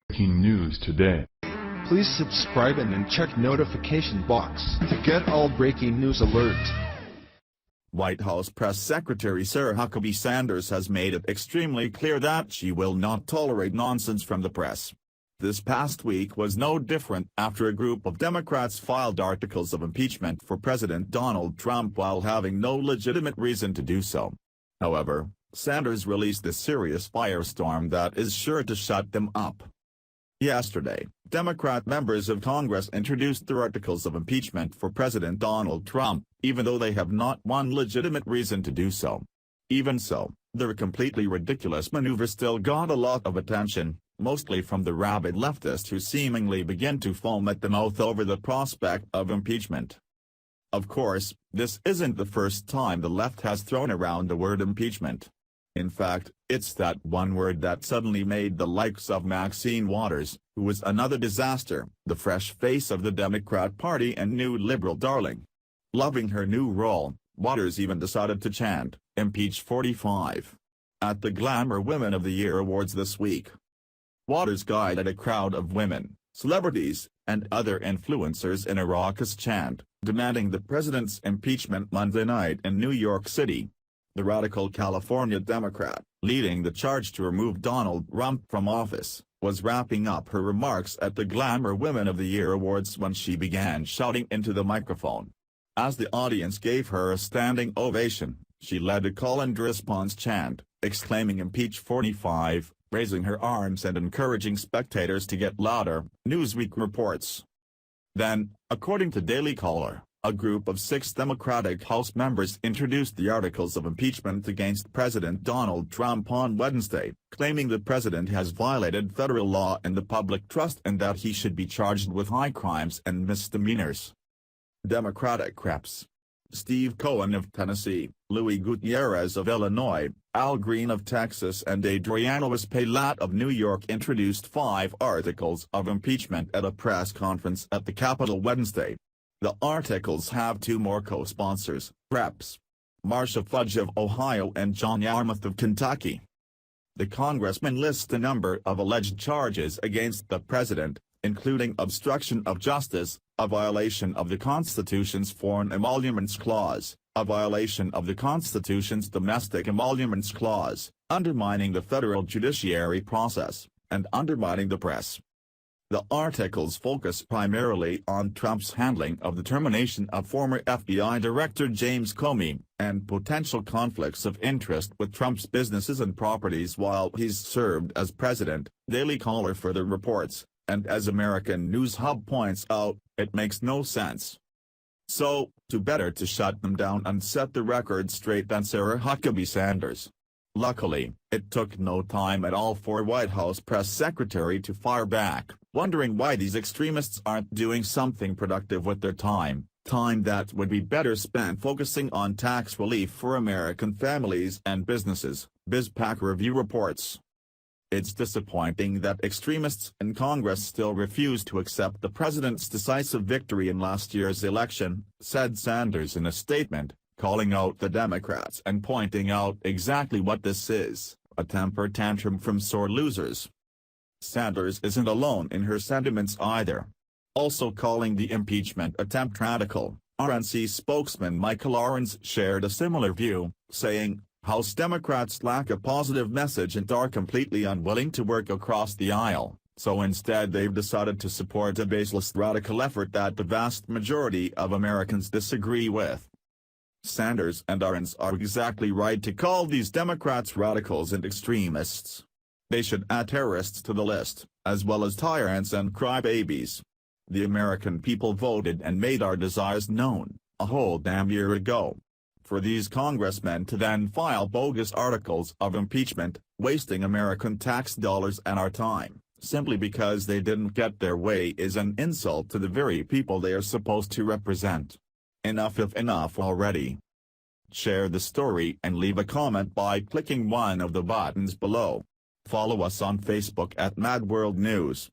Breaking news today. Please subscribe and then check notification box to get all breaking news alerts. White House Press Secretary Sarah Huckabee Sanders has made it extremely clear that she will not tolerate nonsense from the press. This past week was no different after a group of Democrats filed articles of impeachment for President Donald Trump while having no legitimate reason to do so. However, Sanders released a serious firestorm that is sure to shut them up. Yesterday, Democrat members of Congress introduced their articles of impeachment for President Donald Trump, even though they have not one legitimate reason to do so. Even so, their completely ridiculous maneuver still got a lot of attention, mostly from the rabid leftists who seemingly begin to foam at the mouth over the prospect of impeachment. Of course, this isn't the first time the left has thrown around the word impeachment. In fact, it's that one word that suddenly made the likes of Maxine Waters, who was another disaster, the fresh face of the Democrat Party and new liberal darling. Loving her new role, Waters even decided to chant, "Impeach 45," at the Glamour Women of the Year Awards this week. Waters guided a crowd of women, celebrities, and other influencers in a raucous chant, demanding the president's impeachment Monday night in New York City. The radical California Democrat, leading the charge to remove Donald Trump from office, was wrapping up her remarks at the Glamour Women of the Year Awards when she began shouting into the microphone. As the audience gave her a standing ovation, she led a call-and-response chant, exclaiming "Impeach 45," raising her arms and encouraging spectators to get louder, Newsweek reports. Then, according to Daily Caller, a group of 6 Democratic House members introduced the articles of impeachment against President Donald Trump on Wednesday, claiming the president has violated federal law and the public trust and that he should be charged with high crimes and misdemeanors. Democratic reps Steve Cohen of Tennessee, Louis Gutierrez of Illinois, Al Green of Texas and Adriano Espaillat of New York introduced 5 articles of impeachment at a press conference at the Capitol Wednesday. The articles have 2 more co-sponsors, Reps. Marcia Fudge of Ohio and John Yarmouth of Kentucky. The congressmen list a number of alleged charges against the president, including obstruction of justice, a violation of the Constitution's Foreign Emoluments Clause, a violation of the Constitution's Domestic Emoluments Clause, undermining the federal judiciary process, and undermining the press. The articles focus primarily on Trump's handling of the termination of former FBI Director James Comey, and potential conflicts of interest with Trump's businesses and properties while he's served as president, Daily Caller further reports, and as American News Hub points out, it makes no sense. So, better to shut them down and set the record straight than Sarah Huckabee Sanders. Luckily, it took no time at all for White House Press Secretary to fire back, wondering why these extremists aren't doing something productive with their time that would be better spent focusing on tax relief for American families and businesses, BizPac Review reports. It's disappointing that extremists in Congress still refuse to accept the president's decisive victory in last year's election, said Sanders in a statement, calling out the Democrats and pointing out exactly what this is, a temper tantrum from sore losers. Sanders isn't alone in her sentiments either. Also calling the impeachment attempt radical, RNC spokesman Michael Arons shared a similar view, saying, "House Democrats lack a positive message and are completely unwilling to work across the aisle, so instead they've decided to support a baseless radical effort that the vast majority of Americans disagree with." Sanders and Arons are exactly right to call these Democrats radicals and extremists. They should add terrorists to the list, as well as tyrants and crybabies. The American people voted and made our desires known, a whole damn year ago. For these congressmen to then file bogus articles of impeachment, wasting American tax dollars and our time, simply because they didn't get their way is an insult to the very people they are supposed to represent. Enough already. Share the story and leave a comment by clicking one of the buttons below. Follow us on Facebook at Mad World News.